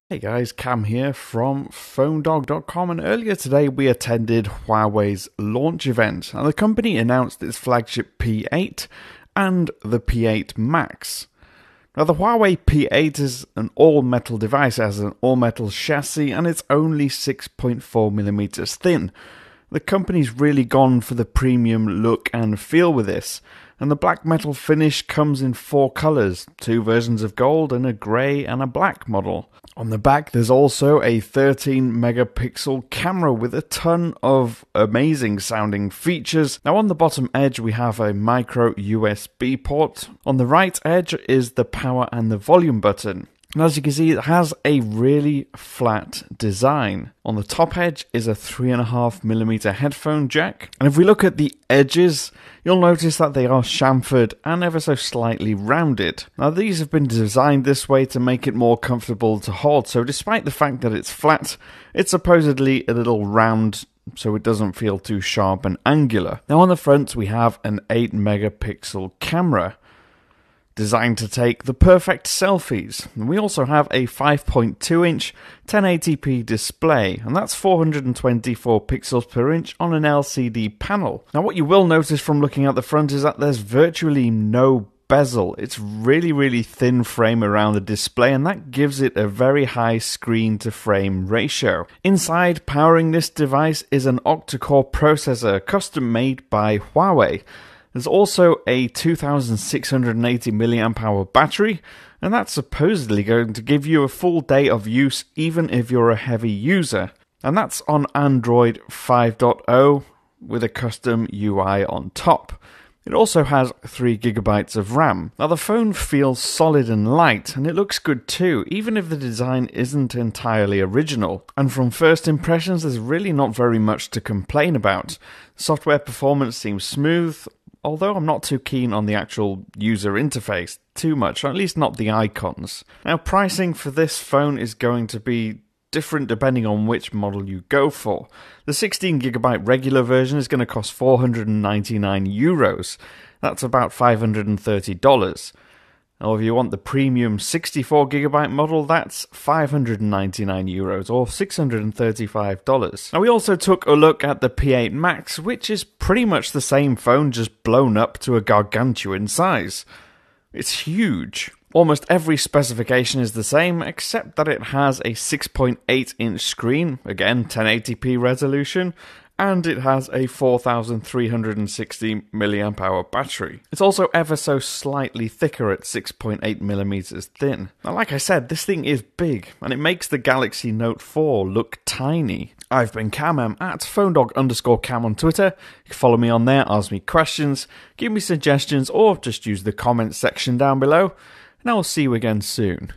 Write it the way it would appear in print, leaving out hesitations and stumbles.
Hey guys, Cam here from PhoneDog.com, and earlier today we attended Huawei's launch event, and the company announced its flagship P8 and the P8 Max. Now the Huawei P8 is an all-metal device, it has an all-metal chassis, and it's only 6.4mm thin. The company's really gone for the premium look and feel with this, and the black metal finish comes in 4 colours, 2 versions of gold and a grey and a black model. On the back there's also a 13 megapixel camera with a ton of amazing sounding features. Now on the bottom edge we have a micro USB port. On the right edge is the power and the volume button. And as you can see, it has a really flat design. On the top edge is a 3.5mm headphone jack. And if we look at the edges, you'll notice that they are chamfered and ever so slightly rounded. Now these have been designed this way to make it more comfortable to hold. So despite the fact that it's flat, it's supposedly a little round, so it doesn't feel too sharp and angular. Now on the front we have an 8 megapixel camera, designed to take the perfect selfies. And we also have a 5.2-inch 1080p display, and that's 424 pixels per inch on an LCD panel. Now what you will notice from looking at the front is that there's virtually no bezel. It's really thin frame around the display, and that gives it a very high screen to frame ratio. Inside, powering this device is an octa-core processor custom made by Huawei. There's also a 2680 mAh battery, and that's supposedly going to give you a full day of use even if you're a heavy user. And that's on Android 5.0 with a custom UI on top. It also has 3GB of RAM. Now the phone feels solid and light, and it looks good too, even if the design isn't entirely original. And from first impressions, there's really not very much to complain about. Software performance seems smooth, although I'm not too keen on the actual user interface too much, or at least not the icons. Now pricing for this phone is going to be different depending on which model you go for. The 16GB regular version is going to cost €499. That's about $530. Now if you want the premium 64GB model, that's €599 or $635. Now we also took a look at the P8 Max, which is pretty much the same phone, just blown up to a gargantuan size. It's huge. Almost every specification is the same, except that it has a 6.8-inch screen, again 1080p resolution, and it has a 4360 mAh battery. It's also ever so slightly thicker at 6.8mm thin. Now like I said, this thing is big, and it makes the Galaxy Note 4 look tiny. I've been Cam, I'm at PhoneDog_Cam on Twitter. You can follow me on there, ask me questions, give me suggestions, or just use the comments section down below, and I'll see you again soon.